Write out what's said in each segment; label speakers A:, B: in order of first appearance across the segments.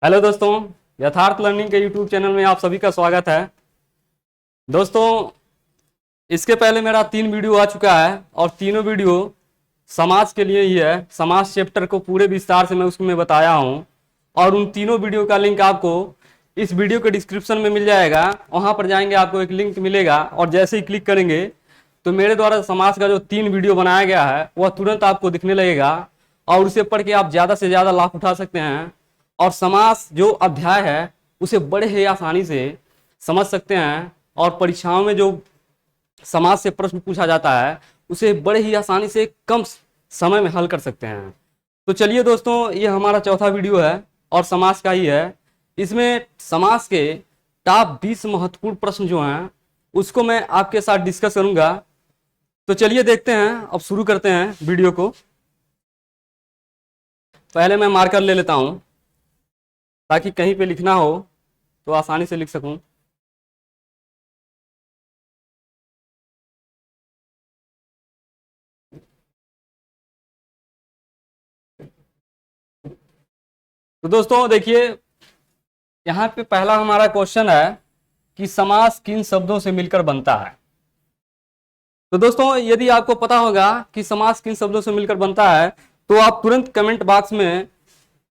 A: Hello दोस्तों, यथार्थ learning के यूट्यूब चैनल में आप सभी का स्वागत है। दोस्तों, इसके पहले मेरा 3 वीडियो आ चुका है और तीनों वीडियो समाज के लिए ही है। समाज चैप्टर को पूरे विस्तार से मैं उसमें बताया हूं और उन तीनों वीडियो का लिंक आपको इस वीडियो के डिस्क्रिप्शन में मिल जाएगा। वहां पर जाएंगे, आपको एक लिंक मिलेगा और जैसे ही क्लिक करेंगे तो मेरे द्वारा समाज का जो 3 वीडियो बनाया गया है वह तुरंत आपको दिखने लगेगा और उसे पढ़ के आप ज़्यादा से ज़्यादा लाभ उठा सकते हैं और समास जो अध्याय है उसे बड़े ही आसानी से समझ सकते हैं और परीक्षाओं में जो समाज से प्रश्न पूछा जाता है उसे बड़े ही आसानी से कम समय में हल कर सकते हैं। तो चलिए दोस्तों, ये हमारा चौथा वीडियो है और समाज का ही है। इसमें समाज के टॉप 20 महत्वपूर्ण प्रश्न जो हैं उसको मैं आपके साथ डिस्कस करूंगा। तो चलिए देखते हैं, अब शुरू करते हैं वीडियो को। पहले मैं मार्कर ले लेता हूं ताकि कहीं पे लिखना हो तो आसानी से लिख सकूं। तो दोस्तों देखिए, यहाँ पे पहला हमारा क्वेश्चन है कि समास किन शब्दों से मिलकर बनता है। तो दोस्तों, यदि आपको पता होगा कि समास किन शब्दों से मिलकर बनता है तो आप तुरंत कमेंट बॉक्स में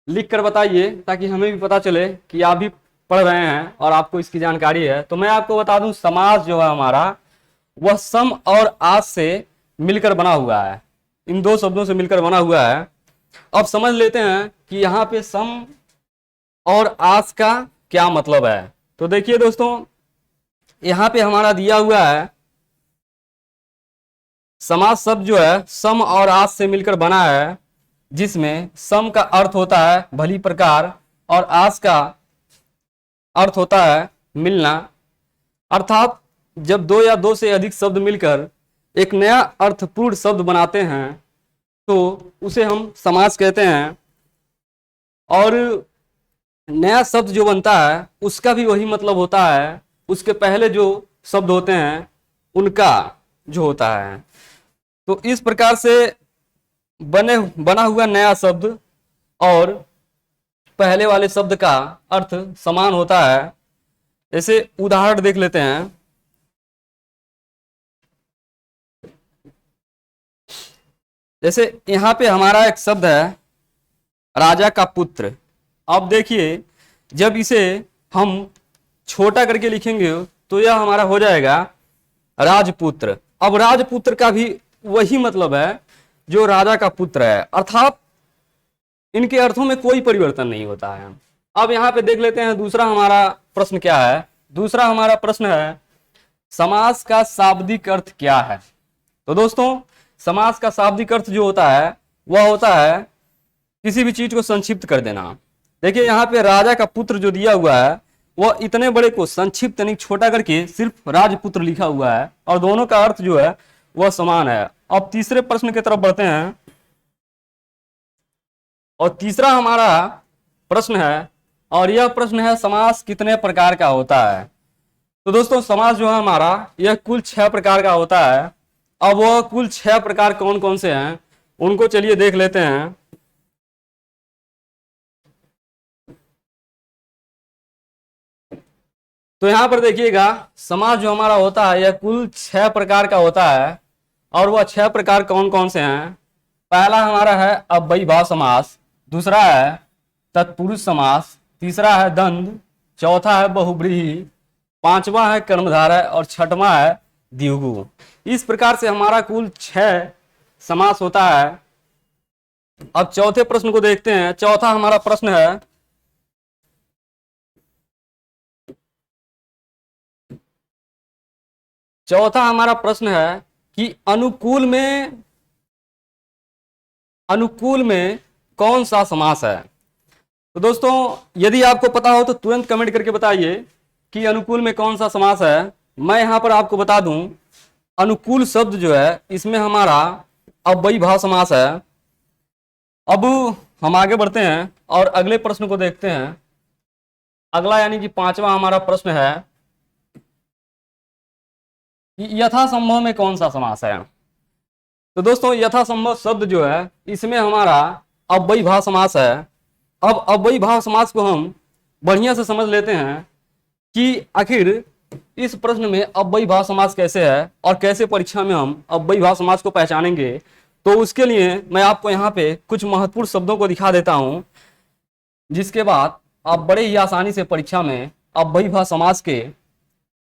A: लिख कर बताइए ताकि हमें भी पता चले कि आप भी पढ़ रहे हैं और आपको इसकी जानकारी है। तो मैं आपको बता दूं, समास जो है हमारा वह सम और आस से मिलकर बना हुआ है। इन दो शब्दों से मिलकर बना हुआ है। अब समझ लेते हैं कि यहाँ पे सम और आस का क्या मतलब है। तो देखिए दोस्तों, यहाँ पे हमारा दिया हुआ है समास शब्द जो है सम और आस से मिलकर बना है, जिसमें सम का अर्थ होता है भली प्रकार और आस का अर्थ होता है मिलना। अर्थात जब दो या दो से अधिक शब्द मिलकर एक नया अर्थपूर्ण शब्द बनाते हैं तो उसे हम समास कहते हैं। और नया शब्द जो बनता है उसका भी वही मतलब होता है, उसके पहले जो शब्द होते हैं उनका जो होता है। तो इस प्रकार से बना हुआ नया शब्द और पहले वाले शब्द का अर्थ समान होता है। जैसे उदाहरण देख लेते हैं। जैसे यहाँ पे हमारा एक शब्द है राजा का पुत्र। अब देखिए, जब इसे हम छोटा करके लिखेंगे तो यह हमारा हो जाएगा राजपुत्र। अब राजपुत्र का भी वही मतलब है जो राजा का पुत्र है, अर्थात इनके अर्थों में कोई परिवर्तन नहीं होता है। अब यहाँ पे देख लेते हैं दूसरा हमारा प्रश्न क्या है। दूसरा हमारा प्रश्न है समास का शाब्दिक अर्थ क्या है। तो दोस्तों, समास का शाब्दिक अर्थ जो होता है वह होता है किसी भी चीज को संक्षिप्त कर देना। देखिए, यहाँ पे राजा का पुत्र जो दिया हुआ है वह इतने बड़े को संक्षिप्त यानी छोटा करके सिर्फ राजपुत्र लिखा हुआ है और दोनों का अर्थ जो है वह समान है। अब तीसरे प्रश्न की तरफ बढ़ते हैं और तीसरा हमारा प्रश्न है और यह प्रश्न है समास कितने प्रकार का होता है। तो दोस्तों, समास जो है हमारा यह कुल 6 प्रकार का होता है। अब वह कुल 6 प्रकार कौन कौन से हैं उनको चलिए देख लेते हैं। तो यहां पर देखिएगा, समास जो हमारा होता है यह कुल 6 प्रकार का होता है और वह 6 प्रकार कौन कौन से हैं। पहला हमारा है अव्ययीभाव समास, दूसरा है तत्पुरुष समास, तीसरा है द्वंद्व, चौथा है बहुव्रीहि, पांचवा है कर्मधारय और छठवां है द्विगु। इस प्रकार से हमारा कुल 6 समास होता है। अब चौथे प्रश्न को देखते हैं। चौथा हमारा प्रश्न है कि अनुकूल में कौन सा समास है। तो दोस्तों, यदि आपको पता हो तो तुरंत कमेंट करके बताइए कि अनुकूल में कौन सा समास है। मैं यहां पर आपको बता दूं, अनुकूल शब्द जो है इसमें हमारा अव्ययीभाव समास है। अब हम आगे बढ़ते हैं और अगले प्रश्न को देखते हैं। अगला यानी कि 5वां हमारा प्रश्न है कि यथासंभव में कौन सा समास है। तो दोस्तों, यथासंभव शब्द जो है इसमें हमारा अव्ययीभाव समास है। अब अव्ययीभाव समास को हम बढ़िया से समझ लेते हैं कि आखिर इस प्रश्न में अव्ययी भाव समास कैसे है और कैसे परीक्षा में हम अव्ययी भाव समास को पहचानेंगे। तो उसके लिए मैं आपको यहाँ पे कुछ महत्वपूर्ण शब्दों को दिखा देता हूँ, जिसके बाद आप बड़े ही आसानी से परीक्षा में अव्ययी भाव समास के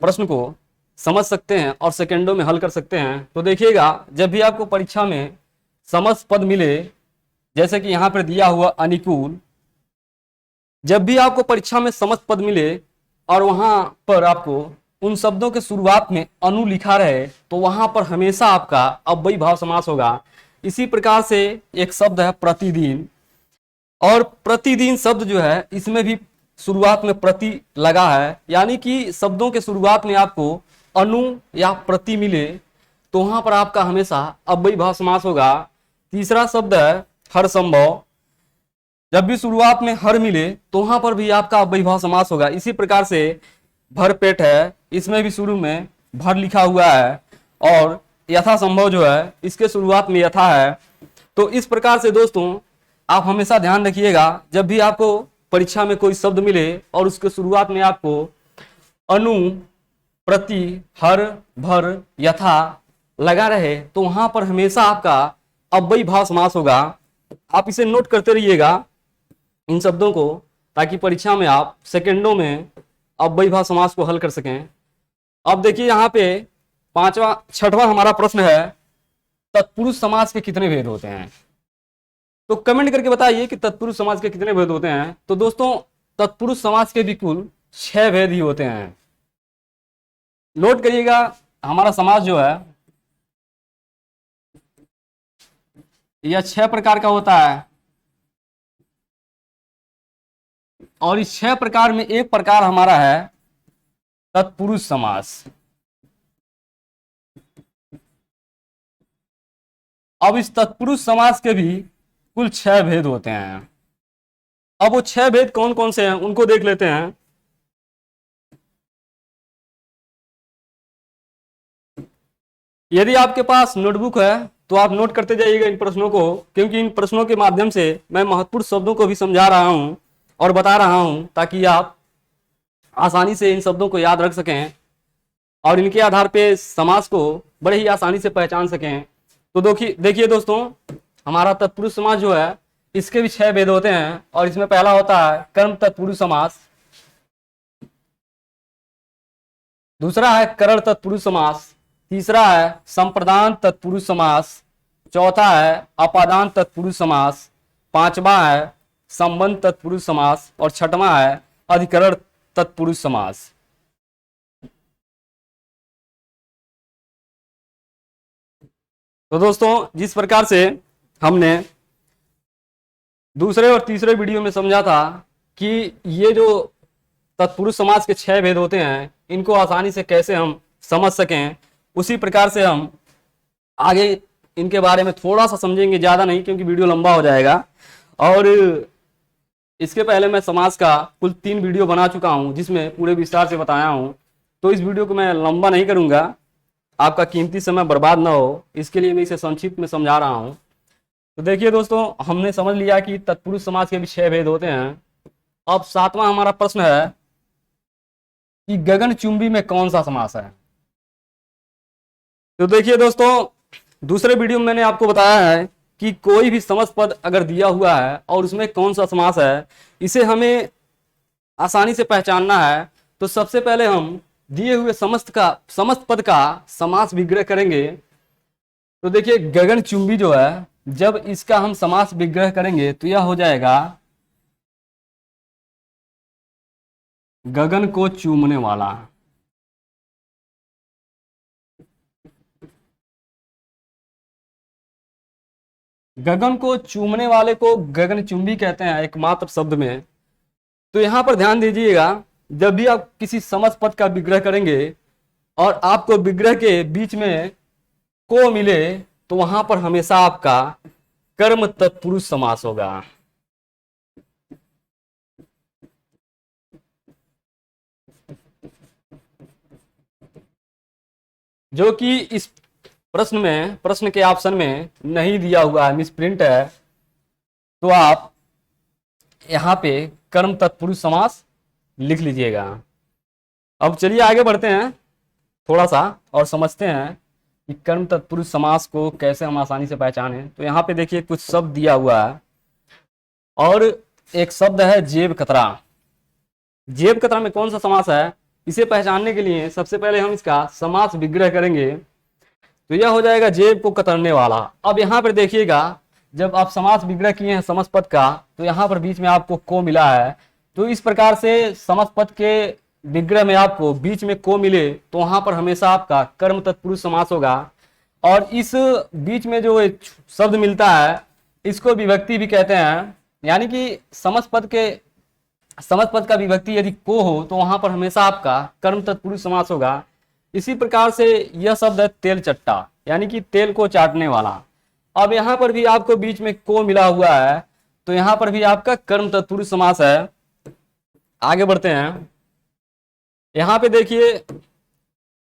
A: प्रश्न को समझ सकते हैं और सेकेंडों में हल कर सकते हैं। तो देखिएगा, जब भी आपको परीक्षा में समस्त पद मिले, जैसे कि यहाँ पर दिया हुआ अनुकूल, जब भी आपको परीक्षा में समस्त पद मिले और वहां पर आपको उन शब्दों के शुरुआत में अनु लिखा रहे, तो वहां पर हमेशा आपका अव्ययी भाव समास होगा। इसी प्रकार से एक शब्द है प्रतिदिन, और प्रतिदिन शब्द जो है इसमें भी शुरुआत में प्रति लगा है, यानी कि शब्दों के शुरुआत में आपको अनु या प्रति मिले तो वहां पर आपका हमेशा अव्ययी भाव समास होगा। तीसरा शब्द है हर संभव, जब भी शुरुआत में हर मिले तो वहां पर भी आपका अव्ययी भाव समास होगा। इसी प्रकार से भर पेट है, इसमें भी शुरू में भर लिखा हुआ है, और यथा संभव जो है इसके शुरुआत में यथा है। तो इस प्रकार से दोस्तों आप हमेशा ध्यान रखिएगा, जब भी आपको परीक्षा में कोई शब्द मिले और उसके शुरुआत में आपको अनु, प्रति, हर, भर, यथा लगा रहे, तो वहां पर हमेशा आपका अव्ययी भाव समास होगा। आप इसे नोट करते रहिएगा इन शब्दों को, ताकि परीक्षा में आप सेकेंडों में अव्ययी भाव समास को हल कर सकें। अब देखिए यहाँ पे छठवां हमारा प्रश्न है, तत्पुरुष समास के कितने भेद होते हैं? तो कमेंट करके बताइए कि तत्पुरुष समास के कितने भेद होते हैं। तो दोस्तों तत्पुरुष समास के भी कुल 6 भेद ही होते हैं। नोट करिएगा, हमारा समास जो है यह 6 प्रकार का होता है, और इस 6 प्रकार में एक प्रकार हमारा है तत्पुरुष समास। अब इस तत्पुरुष समास के भी कुल 6 भेद होते हैं। अब वो 6 भेद कौन कौन से हैं उनको देख लेते हैं। यदि आपके पास नोटबुक है तो आप नोट करते जाइएगा इन प्रश्नों को, क्योंकि इन प्रश्नों के माध्यम से मैं महत्वपूर्ण शब्दों को भी समझा रहा हूं और बता रहा हूं, ताकि आप आसानी से इन शब्दों को याद रख सकें और इनके आधार पे समास को बड़े ही आसानी से पहचान सकें। तो देखिए दोस्तों, हमारा तत्पुरुष समास जो है इसके भी 6 भेद होते हैं, और इसमें पहला होता है कर्म तत्पुरुष समास, दूसरा है करण तत्पुरुष समास, तीसरा है संप्रदान तत्पुरुष समास, चौथा है अपादान तत्पुरुष समास, पांचवा है संबंध तत्पुरुष समास, और छठवां है अधिकरण तत्पुरुष समास। तो दोस्तों जिस प्रकार से हमने दूसरे और तीसरे वीडियो में समझा था कि ये जो तत्पुरुष समास के 6 भेद होते हैं इनको आसानी से कैसे हम समझ सकें, उसी प्रकार से हम आगे इनके बारे में थोड़ा सा समझेंगे, ज़्यादा नहीं, क्योंकि वीडियो लंबा हो जाएगा। और इसके पहले मैं समास का कुल 3 वीडियो बना चुका हूं, जिसमें पूरे विस्तार से बताया हूं। तो इस वीडियो को मैं लंबा नहीं करूंगा, आपका कीमती समय बर्बाद ना हो, इसके लिए मैं इसे संक्षिप्त में समझा रहा हूं। तो देखिए दोस्तों, हमने समझ लिया कि तत्पुरुष समास के भी 6 भेद होते हैं। अब 7वां हमारा प्रश्न है कि गगनचुंबी में कौन सा समास है? तो देखिए दोस्तों, दूसरे वीडियो में मैंने आपको बताया है कि कोई भी समस्त पद अगर दिया हुआ है और उसमें कौन सा समास है, इसे हमें आसानी से पहचानना है। तो सबसे पहले हम दिए हुए समस्त पद का समास विग्रह करेंगे। तो देखिए गगनचुंबी जो है, जब इसका हम समास विग्रह करेंगे तो यह हो जाएगा गगन को चूमने वाला। गगन को चूमने वाले को गगनचुंबी कहते हैं एकमात्र शब्द में। तो यहां पर ध्यान दीजिएगा, जब भी आप किसी समस्त पद का विग्रह करेंगे और आपको विग्रह के बीच में को मिले, तो वहां पर हमेशा आपका कर्म तत्पुरुष समास होगा। जो कि इस प्रश्न के ऑप्शन में नहीं दिया हुआ है, मिसप्रिंट है। तो आप यहाँ पे कर्म तत्पुरुष समास लिख लीजिएगा। अब चलिए आगे बढ़ते हैं थोड़ा सा और समझते हैं कि कर्म तत्पुरुष समास को कैसे हम आसानी से पहचानें। तो यहाँ पे देखिए कुछ शब्द दिया हुआ है और एक शब्द है जेब कतरा। जेब कतरा में कौन सा समास है, इसे पहचानने के लिए सबसे पहले हम इसका समास विग्रह करेंगे। तो यह हो जाएगा जेब को कतरने वाला। अब यहाँ पर देखिएगा, जब आप समास विग्रह किए हैं समस्त पद का, तो यहाँ पर बीच में आपको को मिला है। तो इस प्रकार से समस्त पद के विग्रह में आपको बीच में को मिले तो वहां पर हमेशा आपका कर्म तत्पुरुष समास होगा। और इस बीच में जो एक शब्द मिलता है इसको विभक्ति भी कहते हैं, यानी कि समस्त पद का विभक्ति यदि को हो तो वहां पर हमेशा आपका कर्म तत्पुरुष समास होगा। इसी प्रकार से यह शब्द है तेल चट्टा, यानी कि तेल को चाटने वाला। अब यहाँ पर भी आपको बीच में को मिला हुआ है तो यहाँ पर भी आपका कर्म तत्पुरुष समास है। आगे बढ़ते हैं, यहाँ पे देखिए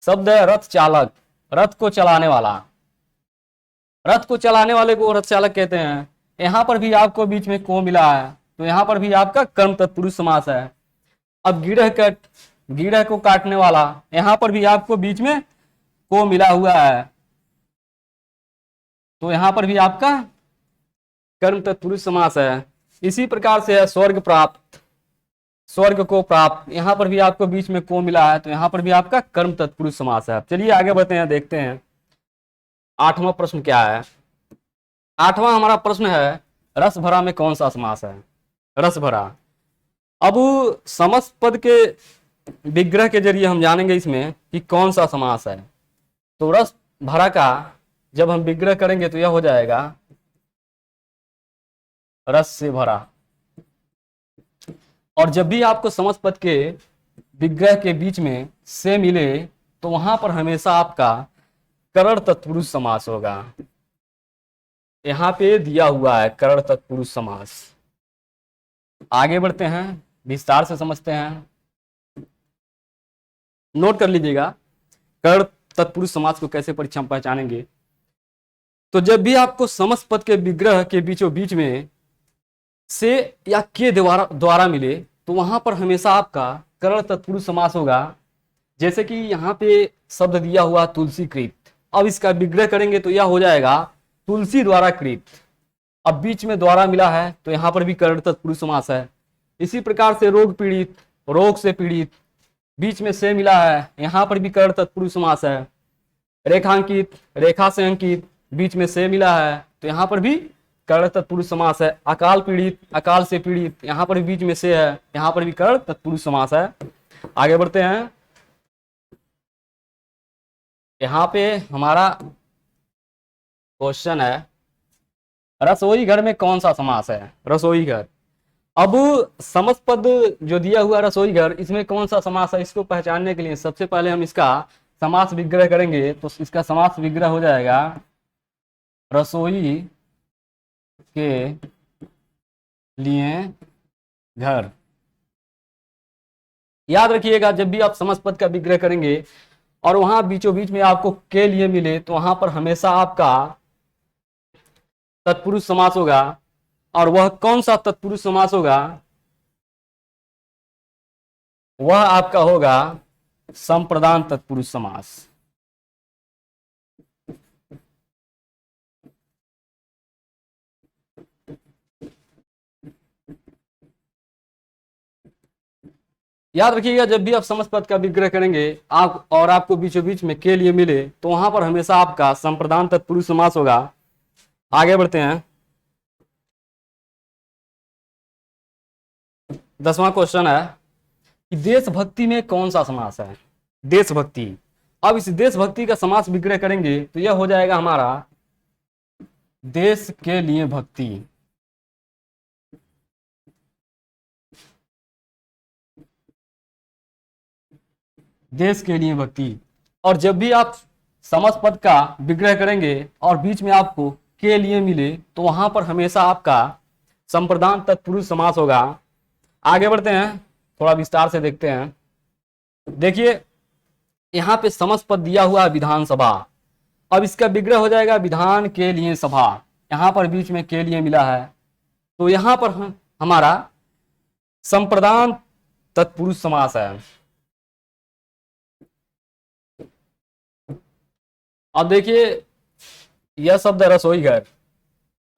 A: शब्द है रथ चालक, रथ को चलाने वाला। रथ को चलाने वाले को रथ चालक कहते हैं। यहाँ पर भी आपको बीच में को मिला है तो यहाँ पर भी आपका कर्म तत्पुरुष समास है। अब गिरह को काटने वाला, यहाँ पर भी आपको बीच में को मिला हुआ है तो यहाँ पर भी आपका कर्म तत्पुरुष समास है। इसी प्रकार से है स्वर्ग प्राप्त, स्वर्ग को प्राप्त, यहाँ पर भी आपको बीच में को मिला है तो यहाँ पर भी आपका कर्म तत्पुरुष समास है। चलिए आगे बढ़ते हैं, देखते हैं आठवां प्रश्न क्या है। आठवां हमारा प्रश्न है रस भरा में कौन सा समास है। रस भरा, अब समस्त पद के विग्रह के जरिए हम जानेंगे इसमें कि कौन सा समास है। तो रस भरा का जब हम विग्रह करेंगे तो यह हो जाएगा रस से भरा। और जब भी आपको समस्त पद के विग्रह के बीच में से मिले तो वहां पर हमेशा आपका करण तत्पुरुष समास होगा। यहां पे दिया हुआ है करण तत्पुरुष समास। आगे बढ़ते हैं, विस्तार से समझते हैं, नोट कर लीजिएगा करण तत्पुरुष समास को कैसे परीक्षा में पहचानेंगे। तो जब भी आपको समस्त पद के विग्रह के बीचों बीच में से या के द्वारा मिले तो वहां पर हमेशा आपका करण तत्पुरुष समास होगा। जैसे कि यहाँ पे शब्द दिया हुआ तुलसी कृत, अब इसका विग्रह करेंगे तो यह हो जाएगा तुलसी द्वारा कृत। अब बीच में द्वारा मिला है तो यहाँ पर भी करण तत्पुरुष समास है। इसी प्रकार से रोग पीड़ित, रोग से पीड़ित, बीच में से मिला है, यहाँ पर भी करण तत्पुरुष समास है। रेखांकित, रेखा से अंकित, बीच में से मिला है तो यहाँ पर भी करण तत्पुरुष समास है। अकाल पीड़ित, अकाल से पीड़ित, यहाँ पर भी बीच में से है, यहाँ पर भी करण तत्पुरुष समास है। आगे बढ़ते हैं, यहाँ पे हमारा क्वेश्चन है रसोई घर में कौन सा समास है। रसोई घर, अब समस्त पद जो दिया हुआ रसोई घर, इसमें कौन सा समास है इसको पहचानने के लिए सबसे पहले हम इसका समास विग्रह करेंगे। तो इसका समास विग्रह हो जाएगा रसोई के लिए घर। याद रखिएगा जब भी आप समस्त पद का विग्रह करेंगे और वहां बीचों बीच में आपको के लिए मिले तो वहां पर हमेशा आपका तत्पुरुष समास होगा। और वह कौन सा तत्पुरुष समास होगा, वह आपका होगा संप्रदान तत्पुरुष समास। याद रखिएगा जब भी आप समस्त पद का विग्रह करेंगे आप और आपको बीचों बीच में के लिए मिले तो वहां पर हमेशा आपका संप्रदान तत्पुरुष समास होगा। आगे बढ़ते हैं, 10वां क्वेश्चन है कि देशभक्ति में कौन सा समास है। देशभक्ति, अब इस देशभक्ति का समास विग्रह करेंगे तो यह हो जाएगा हमारा देश के लिए भक्ति। देश के लिए भक्ति। और जब भी आप समस्त पद का विग्रह करेंगे और बीच में आपको के लिए मिले तो वहां पर हमेशा आपका संप्रदान तत्पुरुष समास होगा। आगे बढ़ते हैं, थोड़ा विस्तार से देखते हैं। देखिए यहाँ पे समस्त पद दिया हुआ है विधानसभा, अब इसका विग्रह हो जाएगा विधान के लिए सभा। यहाँ पर बीच में के लिए मिला है तो यहाँ पर हमारा संप्रदान तत्पुरुष समास है। अब देखिए यह शब्द है रसोई घर,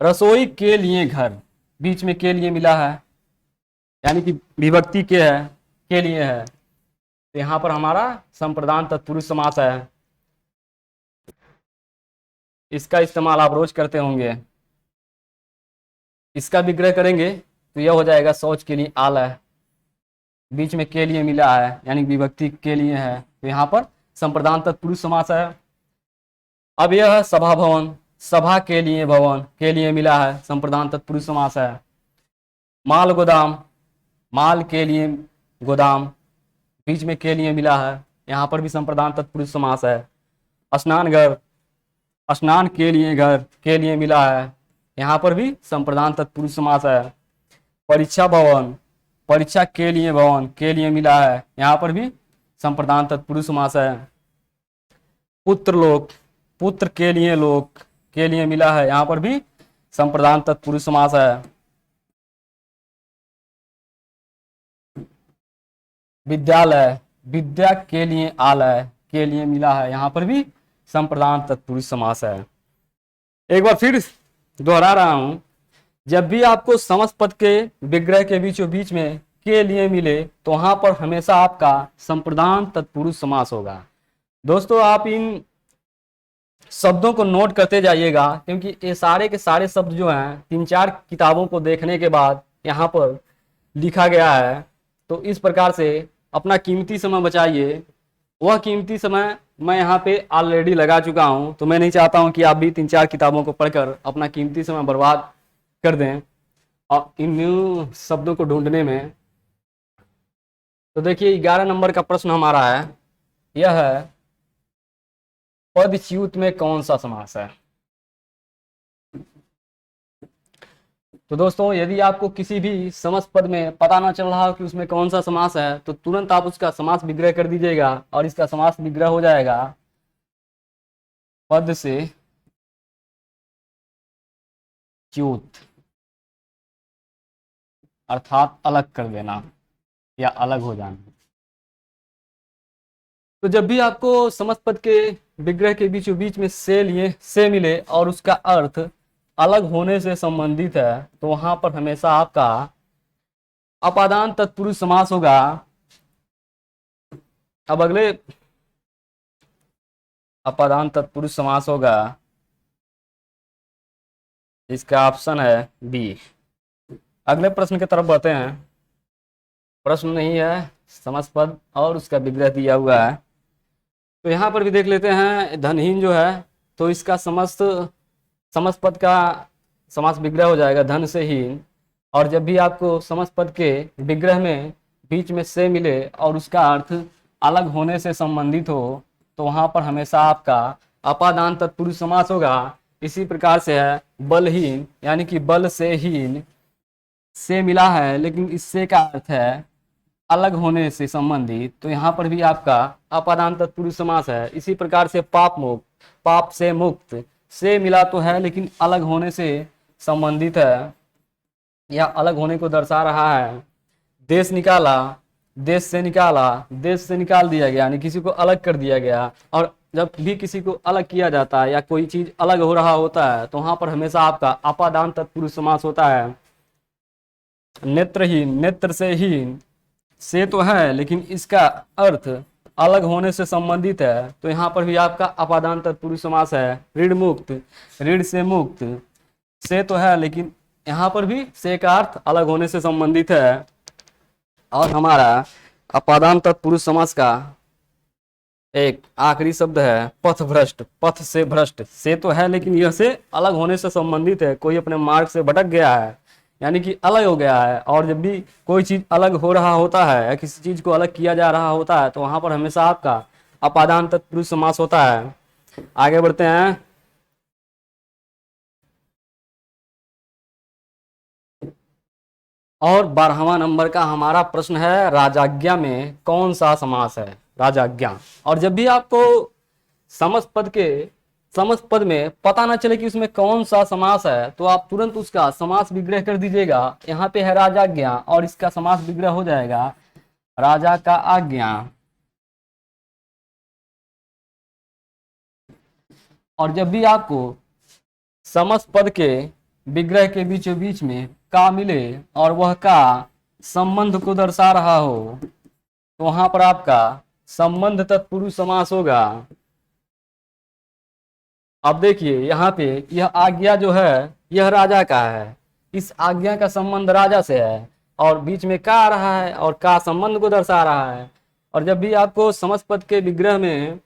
A: रसोई के लिए घर, बीच में के लिए मिला है, यानी कि विभक्ति के है, के लिए है, तो यहां पर हमारा संप्रदान तत्पुरुष समास है। इसका इस्तेमाल आप रोज करते होंगे। इसका विग्रह करेंगे तो यह हो जाएगा शौच के लिए आल है, बीच में के लिए मिला है यानी विभक्ति के लिए है, तो यहाँ पर संप्रदान तत्पुरुष समास है। अब यह है सभा भवन, सभा के लिए भवन, के लिए मिला है, संप्रदान तत्पुरुष समास है। माल गोदाम, माल के लिए गोदाम, बीच में के लिए मिला है, यहाँ पर भी संप्रदान तत्पुरुष समास है। स्नान घर, स्नान के लिए घर, के लिए मिला है, यहाँ पर भी संप्रदान तत्पुरुष समास है। परीक्षा भवन, परीक्षा के लिए भवन, के लिए मिला है, यहाँ पर भी संप्रदान तत्पुरुष समास है। पुत्र लोक, पुत्र के लिए लोक, के लिए मिला है, यहाँ पर भी संप्रदान तत्पुरुष समास है। विद्यालय, विद्या के लिए आलय, के लिए मिला है, यहाँ पर भी संप्रदान तत्पुरुष समास है। एक बार फिर दोहरा रहा हूं, जब भी आपको समस्त पद के विग्रह के बीचों बीच में के लिए मिले तो वहां पर हमेशा आपका संप्रदान तत्पुरुष समास होगा। दोस्तों आप इन शब्दों को नोट करते जाइएगा, क्योंकि ये सारे के सारे शब्द जो हैं 3-4 किताबों को देखने के बाद यहाँ पर लिखा गया है। तो इस प्रकार से अपना कीमती समय बचाइए। वह कीमती समय मैं यहाँ पे ऑलरेडी लगा चुका हूँ, तो मैं नहीं चाहता हूँ कि आप भी 3-4 किताबों को पढ़कर अपना कीमती समय बर्बाद कर दें और इन शब्दों को ढूंढने में। तो देखिए 11 नंबर का प्रश्न हमारा है, यह है पदच्युत में कौन सा समास है। तो दोस्तों यदि आपको किसी भी समस्त पद में पता ना चल रहा हो कि उसमें कौन सा समास है, तो तुरंत आप उसका समास विग्रह कर दीजिएगा और इसका समास विग्रह हो जाएगा पद से च्युत, अर्थात अलग कर देना या अलग हो जाना। तो जब भी आपको समस्त पद के विग्रह के बीचों बीच में से मिले और उसका अर्थ अलग होने से संबंधित है, तो वहां पर हमेशा आपका अपादान तत्पुरुष समास होगा। अब अगले अपादान तत्पुरुष समास होगा, इसका ऑप्शन है बी। अगले प्रश्न की तरफ बढ़ते हैं। प्रश्न नहीं है, समस्त पद और उसका विग्रह दिया हुआ है। तो यहाँ पर भी देख लेते हैं, धनहीन जो है तो इसका समस्त पद का समास विग्रह हो जाएगा धन से हीन। और जब भी आपको समस्त पद के विग्रह में बीच में से मिले और उसका अर्थ अलग होने से संबंधित हो, तो वहां पर हमेशा आपका अपादान तत्पुरुष समास होगा। इसी प्रकार से है बलहीन, यानी कि बल से हीन, से मिला है लेकिन इससे का अर्थ है अलग होने से संबंधित, तो यहाँ पर भी आपका अपादान तत्पुरुष समास है। इसी प्रकार से पाप मुक्त, पाप से मुक्त, से मिला तो है लेकिन अलग होने से संबंधित है या अलग होने को दर्शा रहा है। देश निकाला, देश से निकाला, देश से निकाल दिया गया यानी किसी को अलग कर दिया गया। और जब भी किसी को अलग किया जाता है या कोई चीज अलग हो रहा होता है, तो वहां पर हमेशा आपका अपादान तत्पुरुष समास होता है। नेत्रहीन, नेत्र से हीन, से तो है लेकिन इसका अर्थ अलग होने से संबंधित है, तो यहाँ पर भी आपका अपादान तत्पुरुष समास है। ऋण मुक्त, ऋण से मुक्त, से तो है लेकिन यहाँ पर भी से का अर्थ अलग होने से संबंधित है। और हमारा अपादान तत्पुरुष समास का एक आखिरी शब्द है पथ भ्रष्ट, पथ से भ्रष्ट, से तो है लेकिन यह से अलग होने से संबंधित है। कोई अपने मार्ग से भटक गया है यानी कि अलग हो गया है। और जब भी कोई चीज अलग हो रहा होता है या किसी चीज को अलग किया जा रहा होता है, तो वहां पर हमेशा आपका अपादान तत्पुरुष समास होता है। आगे बढ़ते हैं। और 12वां नंबर का हमारा प्रश्न है, राजाज्ञा में कौन सा समास है। राजाज्ञा। और जब भी आपको समस्त पद में पता ना चले कि उसमें कौन सा समास है, तो आप तुरंत उसका समास विग्रह कर दीजिएगा। यहाँ पे है राजाज्ञा और इसका समास विग्रह हो जाएगा राजा का आज्ञा। और जब भी आपको समस्त पद के विग्रह के बीचों बीच में का मिले और वह का संबंध को दर्शा रहा हो तो वहां पर आपका संबंध तत्पुरुष समास होगा। अब देखिए यहाँ पे यह आज्ञा जो है यह राजा का है, इस आज्ञा का संबंध राजा से है और बीच में का आ रहा है और का संबंध को दर्शा रहा है। और जब भी आपको समस्त पद के विग्रह में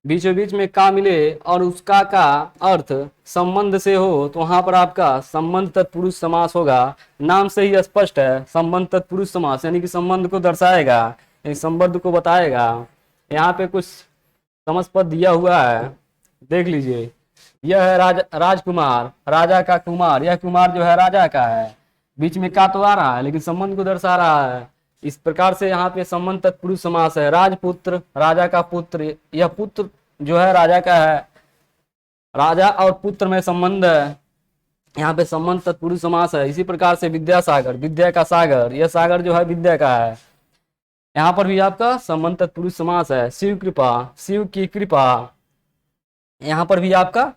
A: बीचों बीच में का मिले और उसका का अर्थ संबंध से हो तो वहां पर आपका संबंध तत्पुरुष समास होगा। नाम से ही स्पष्ट है, संबंध तत्पुरुष समास यानी कि संबंध को दर्शाएगा, संबंध को बताएगा। यहाँ पे कुछ समस्त पद दिया हुआ है, देख लीजिए। यह है राजकुमार, राजा का कुमार, यह कुमार जो है राजा का है, बीच में का तो आ रहा है लेकिन संबंध को दर्शा रहा है। इस प्रकार से यहाँ पे संबंध तत्पुरुष समास है। राजपुत्र, राजा का पुत्र, यह पुत्र जो है राजा का है, राजा और पुत्र में संबंध है, यहाँ पे संबंध तत्पुरुष समास है। इसी प्रकार से विद्यासागर, विद्या का सागर, यह सागर जो है विद्या का है, यहाँ पर भी आपका संबंध तत्पुरुष समास है। शिव कृपा, शिव की कृपा, यहाँ पर भी आपका,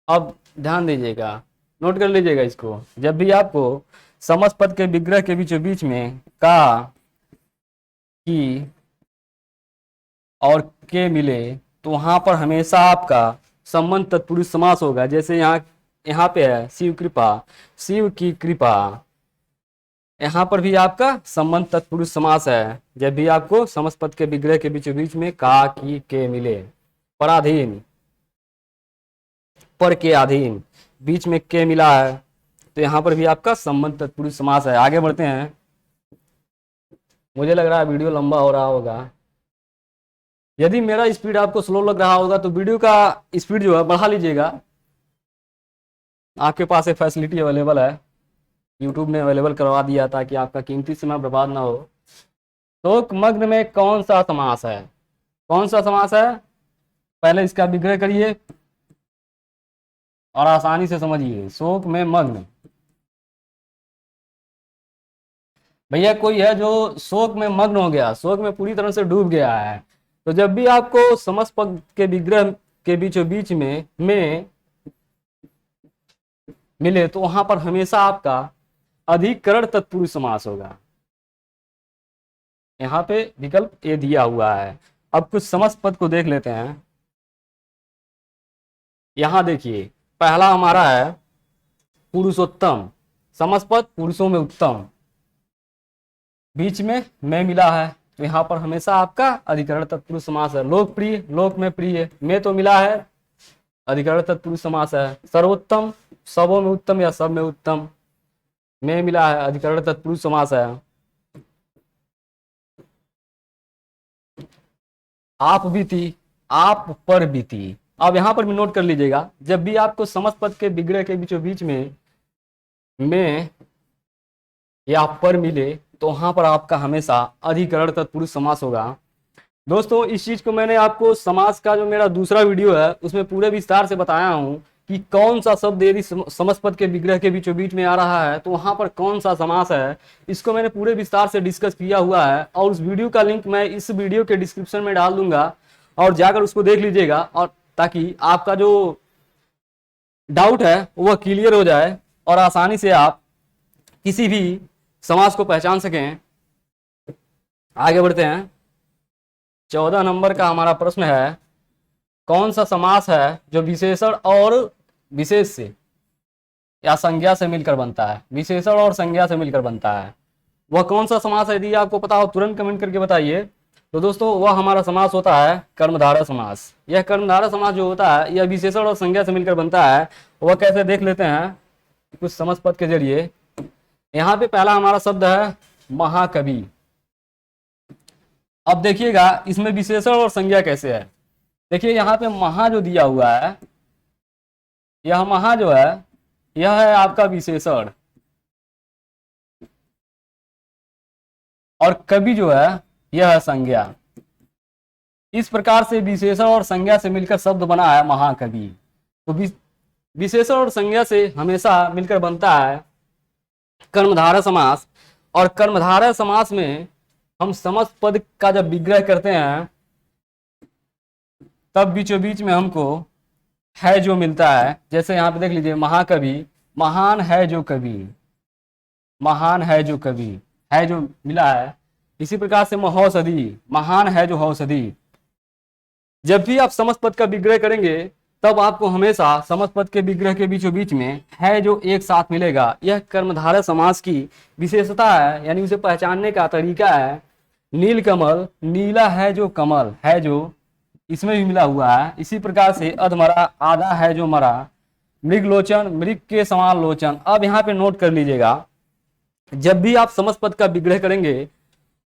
A: अब ध्यान दीजिएगा, नोट कर लीजिएगा इसको। जब भी आपको समस्त पद के विग्रह के बीचों बीच में का, की और के मिले तो वहां पर हमेशा आपका संबंध तत्पुरुष समास होगा। जैसे यहाँ पे है शिव कृपा, शिव की कृपा, यहाँ पर भी आपका संबंध तत्पुरुष समास है। जब भी आपको समस्त पद के विग्रह के बीचों बीच में का, की, के मिले। पराधीन, पर के अधीन, बीच में के मिला है तो यहाँ पर भी आपका संबंध तत्पुरुष समास है। आगे बढ़ते हैं। मुझे लग रहा है वीडियो लंबा हो रहा होगा, यदि मेरा स्पीड आपको स्लो लग रहा होगा तो वीडियो का स्पीड जो है बढ़ा लीजिएगा। आपके पास एक फैसिलिटी अवेलेबल है, यूट्यूब ने अवेलेबल करवा दिया ताकि आपका कीमती समय बर्बाद ना हो। शोक मग्न में कौन सा समास है? कौन सा समास है? पहले इसका विग्रह करिए और आसानी से समझिए। शोक में मग्न, भैया कोई है जो शोक में मग्न हो गया, शोक में पूरी तरह से डूब गया है, तो जब भी आपको समस्त पद के विग्रह के बीचों बीच में मिले तो वहां पर हमेशा आपका अधिकरण तत्पुरुष समास होगा। यहाँ पे विकल्प ये दिया हुआ है। अब कुछ समस्त पद को देख लेते हैं। यहां देखिए, पहला हमारा है पुरुषोत्तम, समस्त पद पुरुषों में उत्तम, बीच में मिला है तो यहाँ पर हमेशा आपका अधिकरण तत्पुरुष समास है। लोकप्रिय, लोक में प्रिय, में तो मिला है, अधिकरण तत्पुरुष समास है। सर्वोत्तम, सबों में उत्तम या सब में उत्तम, में मिला है, अधिकरण तत्पुरुष समास है। आप बीती, आप पर बीती। अब यहाँ पर भी नोट कर लीजिएगा, जब भी आपको समस्त पद के विग्रह के बीचों बीच में या पर मिले तो वहां पर आपका हमेशा अधिकरण तत्पुरुष समास होगा। दोस्तों इस चीज को मैंने आपको समास का जो मेरा दूसरा वीडियो है उसमें पूरे विस्तार से बताया हूं कि कौन सा शब्द यदि समस्त पद के विग्रह के बीचों बीच में आ रहा है तो वहां पर कौन सा समास है, इसको मैंने पूरे विस्तार से डिस्कस किया हुआ है और उस वीडियो का लिंक मैं इस वीडियो के डिस्क्रिप्शन में डाल दूंगा और जाकर उसको देख लीजिएगा, और ताकि आपका जो डाउट है वह क्लियर हो जाए और आसानी से आप किसी भी समास को पहचान सकें। आगे बढ़ते हैं। 14 नंबर का हमारा प्रश्न है, कौन सा समास है जो विशेषण और विशेष से या संज्ञा से मिलकर बनता है? विशेषण और संज्ञा से मिलकर बनता है, वह कौन सा समास है? यदि आपको पता हो तुरंत कमेंट करके बताइए। तो दोस्तों वह हमारा समास होता है कर्मधारय समास। यह कर्मधारय समास जो होता है यह विशेषण और संज्ञा से मिलकर बनता है। वह कैसे, देख लेते हैं कुछ समस्त पद के जरिए। यहाँ पे पहला हमारा शब्द है महाकवि। अब देखिएगा इसमें विशेषण और संज्ञा कैसे है। देखिए यहाँ पे महा जो दिया हुआ है, यह महा जो है यह है आपका विशेषण और कवि जो है यह है संज्ञा। इस प्रकार से विशेषण और संज्ञा से मिलकर शब्द बना है महाकवि। तो विशेषण और संज्ञा से हमेशा मिलकर बनता है कर्मधारय समास। और कर्मधारय समास में हम समस्त पद का जब विग्रह करते हैं तब बीचों बीच में हमको है जो मिलता है। जैसे यहाँ पे देख लीजिए, महाकवि, महान है जो कवि, महान है जो कवि, है जो मिला है। इसी प्रकार से महौषधि, महान है जो औषधि। जब भी आप समस्त पद का विग्रह करेंगे तब आपको हमेशा समस्त पद के विग्रह के बीचों बीच में है जो एक साथ मिलेगा। यह कर्मधारय समास की विशेषता है, यानी उसे पहचानने का तरीका है। नील कमल, नीला है जो कमल, है जो इसमें भी मिला हुआ है। इसी प्रकार से अधमरा, आधा है जो मरा। मृगलोचन, मृग के समान लोचन। अब यहाँ पे नोट कर लीजिएगा, जब भी आप समस्त पद का विग्रह करेंगे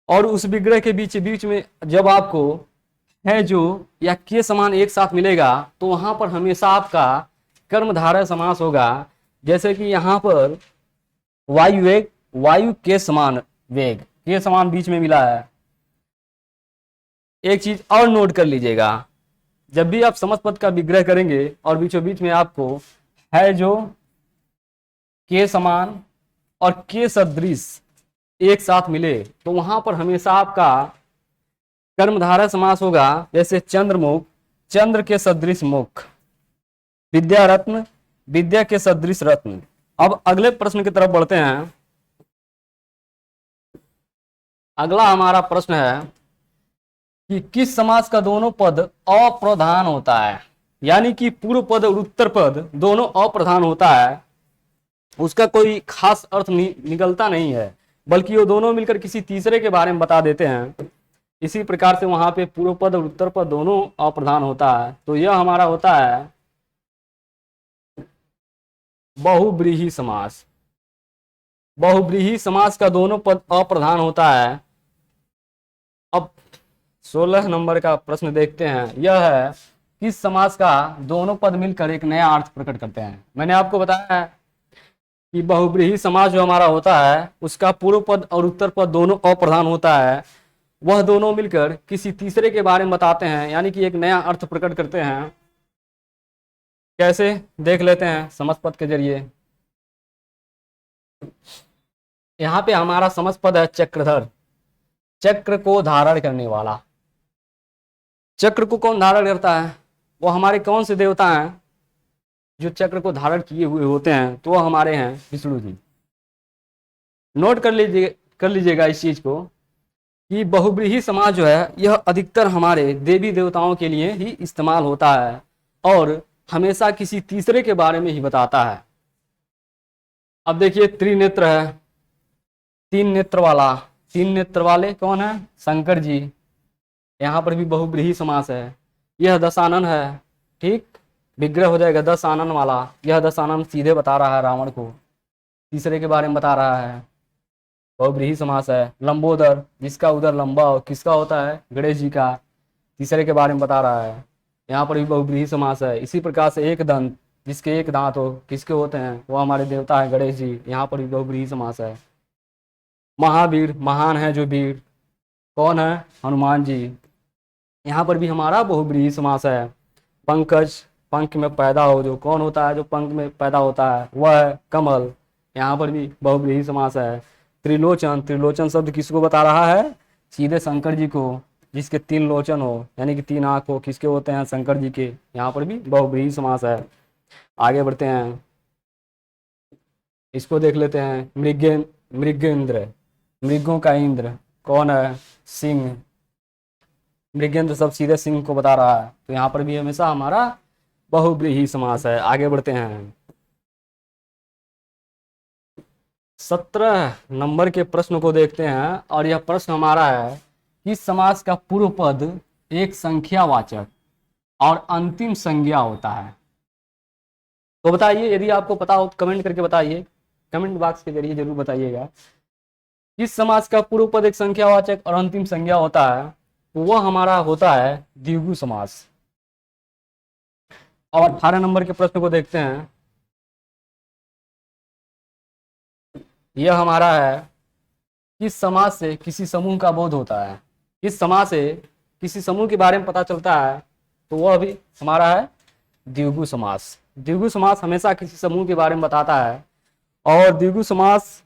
A: और उस विग्रह के बीच बीच में जब आपको है जो या के समान एक साथ मिलेगा तो वहां पर हमेशा आपका कर्मधारय समास होगा। जैसे कि यहाँ पर वायु वेग, वायु के समान वेग, के समान बीच में मिला है। एक चीज और नोट कर लीजिएगा, जब भी आप समस्त पद का विग्रह करेंगे और बीचों बीच में आपको है जो, के समान और के सदृश एक साथ मिले तो वहां पर हमेशा आपका कर्मधारय समास होगा। जैसे चंद्रमुख, चंद्र के सदृश मुख। विद्या रत्न, विद्या के सदृश रत्न। अब अगले प्रश्न की तरफ बढ़ते हैं। अगला हमारा प्रश्न है कि किस समास का दोनों पद अप्रधान होता है, यानी कि पूर्व पद और उत्तर पद दोनों अप्रधान होता है। उसका कोई खास अर्थ निकलता नहीं है, बल्कि वो दोनों मिलकर किसी तीसरे के बारे में बता देते हैं। इसी प्रकार से वहां पे पूर्व पद और उत्तर पद दोनों अप्रधान होता है। तो यह हमारा होता है बहुव्रीहि समास। बहुव्रीहि समास का दोनों पद अप्रधान होता है। अब 16 नंबर का प्रश्न देखते हैं। यह है किस समास का दोनों पद मिलकर एक नया अर्थ प्रकट करते हैं। मैंने आपको बताया है कि बहुव्रीहि समास जो हमारा होता है उसका पूर्व पद और उत्तर पद दोनों अप्रधान होता है। वह दोनों मिलकर किसी तीसरे के बारे में बताते हैं, यानी कि एक नया अर्थ प्रकट करते हैं। कैसे, देख लेते हैं समस्त पद के जरिए। यहाँ पे हमारा समस्त पद है चक्रधर, चक्र को धारण करने वाला। चक्र को कौन धारण करता है? वो हमारे कौन से देवता हैं जो चक्र को धारण किए हुए होते हैं? तो वो हमारे हैं विष्णु जी। नोट कर लीजिएगा इस चीज को कि बहुव्रीहि समास जो है यह अधिकतर हमारे देवी देवताओं के लिए ही इस्तेमाल होता है और हमेशा किसी तीसरे के बारे में ही बताता है। अब देखिए, त्रिनेत्र है, तीन नेत्र वाला। तीन नेत्र वाले कौन है? शंकर जी। यहाँ पर भी बहुव्रीहि समास है। यह दशानन है, ठीक, विग्रह हो जाएगा दशानन वाला। यह दशानन सीधे बता रहा है रावण को, तीसरे के बारे में बता रहा है। बहुव्रीहि समास है। लंबोदर, जिसका उदर लंबा हो, किसका होता है? गणेश जी का, तीसरे के बारे में बता रहा है। यहाँ पर भी बहुव्रीहि समास है। इसी प्रकार से एक दंत, जिसके एक दांत हो, किसके होते हैं? वो हमारे देवता है गणेश जी। यहाँ पर भी बहुव्रीहि समास है। महावीर, महान है जो वीर, कौन है? हनुमान जी। यहाँ पर भी हमारा बहुव्रीहि समास है। पंकज, पंख में पैदा हो, जो कौन होता है? जो पंख में पैदा होता है वह है कमल। यहाँ पर भी बहुव्रीहि समास है। त्रिलोचन, त्रिलोचन शब्द किसको बता रहा है? सीधे शंकर जी को, जिसके तीन लोचन हो, यानी कि तीन आंख हो, किसके होते हैं? शंकर जी के। यहाँ पर भी बहुव्रीहि समास है। आगे बढ़ते हैं, इसको देख लेते हैं। मृगेंद्र, मृगों का इंद्र, कौन है? सिंह। मृगेंद्र सब सीधे सिंह को बता रहा है। तो यहाँ पर भी हमेशा हमारा बहुव्रीहि समास है। आगे बढ़ते हैं, 17 नंबर के प्रश्न को देखते हैं। और यह प्रश्न हमारा है कि समास का पूर्व पद एक संख्यावाचक और अंतिम संज्ञा होता है। तो बताइए, यदि आपको पता हो तो कमेंट करके बताइए, कमेंट बॉक्स के जरिए जरूर बताइएगा। किस समास का पूर्व पद एक संख्यावाचक और अंतिम संज्ञा होता है? तो वह हमारा होता है द्विगु समास। और 18 नंबर के प्रश्न को देखते हैं। यह हमारा है किस समास से किसी समूह का बोध होता है? किस समास से किसी समूह के बारे में पता चलता है? तो वह भी हमारा है द्विगु समास। द्विगु समास हमेशा किसी समूह के बारे में बताता है। और द्विगु समास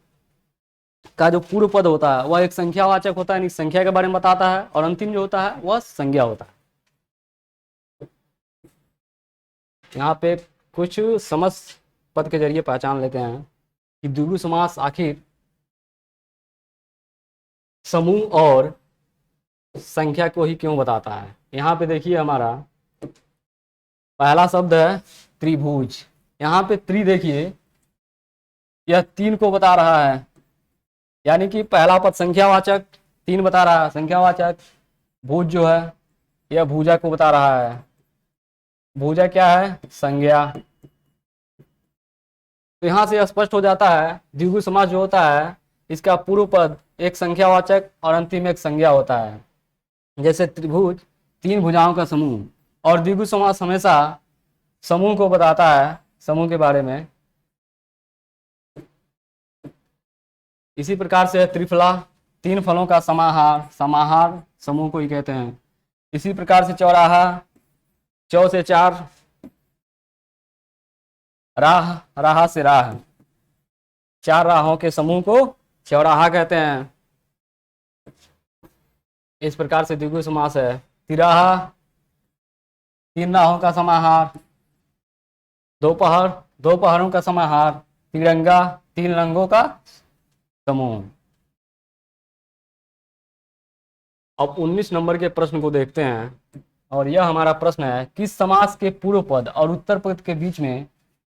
A: का जो पूर्व पद होता है वह एक संख्यावाचक होता है, यानी संख्या के बारे में बताता है, और अंतिम जो होता है वह संज्ञा होता है। यहाँ पे कुछ समस्त पद के जरिए पहचान लेते हैं कि द्विगु समास आखिर समूह और संख्या को ही क्यों बताता है। यहाँ पे देखिए हमारा पहला शब्द है त्रिभुज। यहाँ पे त्रि देखिए यह 3 को बता रहा है, यानी कि पहला पद संख्यावाचक 3 बता रहा है, संख्यावाचक। भुज जो है यह भुजा को बता रहा है, भुजा क्या है, संज्ञा। तो यहाँ से स्पष्ट हो जाता है द्विगु समास जो होता है इसका पूर्व पद एक संख्यावाचक और अंतिम एक संज्ञा होता है। जैसे त्रिभुज 3 भुजाओं का समूह, और द्विगु समास हमेशा समूह को बताता है, समूह के बारे में। इसी प्रकार से त्रिफला 3 फलों का समाहार, समाहार समूह को ही कहते हैं। इसी प्रकार से चौराहा, चौ से 4, राह, राह से राह, 4 राहों के समूह को चौराहा कहते हैं। इस प्रकार से द्विगु समास है। तिराहा 3 राहों का समाहार, दोपहर 2 पहरों का समाहार, तिरंगा 3 रंगों का समूह। अब 19 नंबर के प्रश्न को देखते हैं, और यह हमारा प्रश्न है किस समास के पूर्व पद और उत्तर पद के बीच में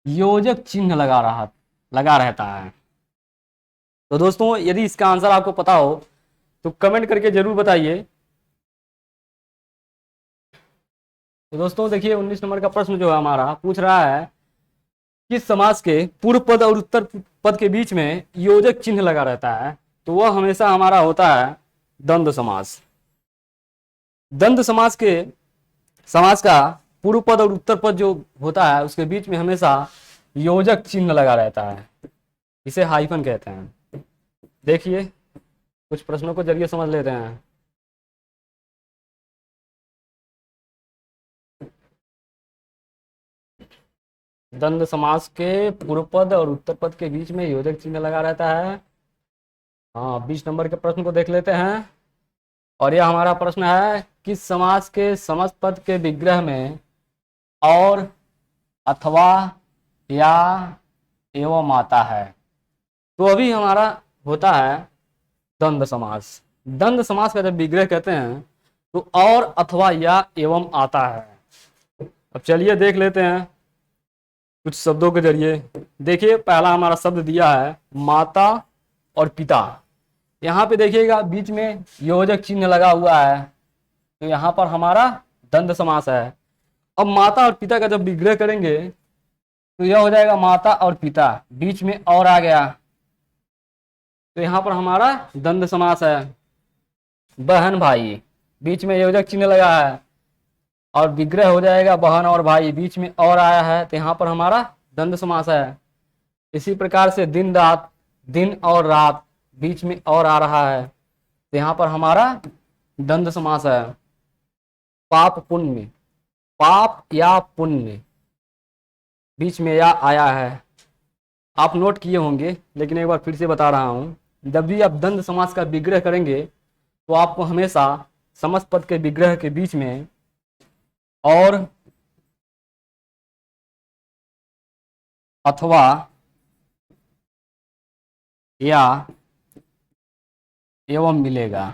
A: योजक चिन्ह लगा रहता है। तो दोस्तों यदि इसका आंसर आपको पता हो तो कमेंट करके जरूर बताइए। तो दोस्तों देखिए 19 नंबर का प्रश्न जो है हमारा पूछ रहा है किस समास के पूर्व पद और उत्तर पद के बीच में योजक चिन्ह लगा रहता है। तो वह हमेशा हमारा होता है द्वंद्व समास। द्वंद्व समास का पूर्व पद और उत्तर पद जो होता है उसके बीच में हमेशा योजक चिन्ह लगा रहता है, इसे हाइफन कहते हैं। देखिए कुछ प्रश्नों को जरिए समझ लेते हैं। द्वंद्व समास के पूर्व पद और उत्तर पद के बीच में योजक चिन्ह लगा रहता है। हाँ, 20 नंबर के प्रश्न को देख लेते हैं, और यह हमारा प्रश्न है किस समास के समस्त पद के विग्रह में और, अथवा, या, एवं आता है। तो अभी हमारा होता है द्वंद्व समास। द्वंद्व समास का जब विग्रह कहते हैं तो और, अथवा, या, एवं आता है। अब चलिए देख लेते हैं कुछ शब्दों के जरिए। देखिए पहला हमारा शब्द दिया है माता और पिता। यहाँ पे देखिएगा बीच में योजक चिन्ह लगा हुआ है, तो यहाँ पर हमारा द्वंद्व समास है। अब माता और पिता का जब विग्रह करेंगे तो यह हो जाएगा माता और पिता, बीच में और आ गया, तो यहाँ पर हमारा द्वंद्व समास है। बहन भाई, बीच में योजक चिन्ह लगा है, और विग्रह हो जाएगा बहन और भाई, बीच में और आया है, तो यहाँ पर हमारा द्वंद्व समास है। इसी प्रकार से दिन रात, दिन और रात, बीच में और आ रहा है, तो यहाँ पर हमारा द्वंद्व समास है। पाप पुण्य, पाप या पुण्य, बीच में या आया है। आप नोट किए होंगे लेकिन एक बार फिर से बता रहा हूं, जब भी आप द्वंद्व समास का विग्रह करेंगे तो आपको हमेशा समस्त पद के विग्रह के बीच में और, अथवा, या, एवं मिलेगा।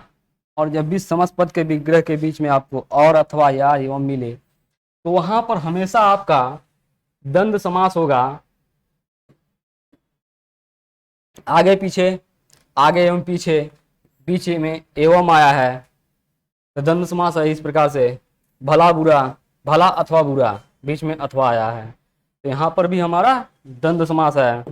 A: और जब भी समस्त पद के विग्रह के बीच में आपको और, अथवा, या, एवं मिले तो वहां पर हमेशा आपका द्वंद्व समास होगा। आगे पीछे, आगे एवं पीछे, बीच में एवं आया है, तो द्वंद्व समास है। इस प्रकार से भला बुरा, भला अथवा बुरा, बीच में अथवा आया है, तो यहाँ पर भी हमारा द्वंद्व समास है।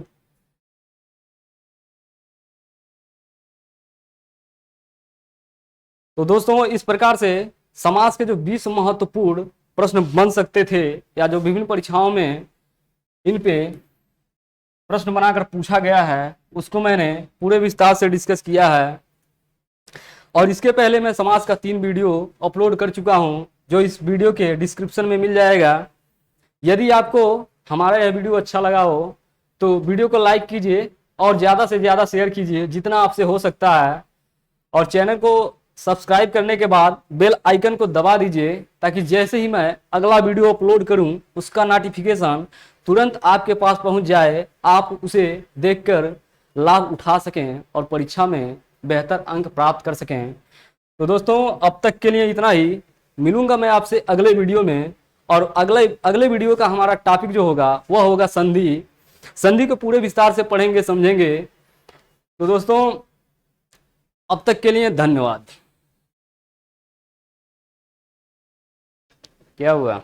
A: तो दोस्तों इस प्रकार से समास के जो 20 महत्वपूर्ण प्रश्न बन सकते थे, या जो विभिन्न परीक्षाओं में इन पे प्रश्न बनाकर पूछा गया है, उसको मैंने पूरे विस्तार से डिस्कस किया है। और इसके पहले मैं समास का 3 वीडियो अपलोड कर चुका हूं, जो इस वीडियो के डिस्क्रिप्शन में मिल जाएगा। यदि आपको हमारा यह वीडियो अच्छा लगा हो तो वीडियो को लाइक कीजिए और ज़्यादा से ज़्यादा शेयर कीजिए जितना आपसे हो सकता है, और चैनल को सब्सक्राइब करने के बाद बेल आइकन को दबा दीजिए ताकि जैसे ही मैं अगला वीडियो अपलोड करूं उसका नोटिफिकेशन तुरंत आपके पास पहुंच जाए, आप उसे देखकर लाभ उठा सकें और परीक्षा में बेहतर अंक प्राप्त कर सकें। तो दोस्तों अब तक के लिए इतना ही। मिलूंगा मैं आपसे अगले वीडियो में, और अगले वीडियो का हमारा टॉपिक जो होगा वह होगा संधि। संधि को पूरे विस्तार से पढ़ेंगे, समझेंगे। तो दोस्तों अब तक के लिए धन्यवाद। क्या हुआ?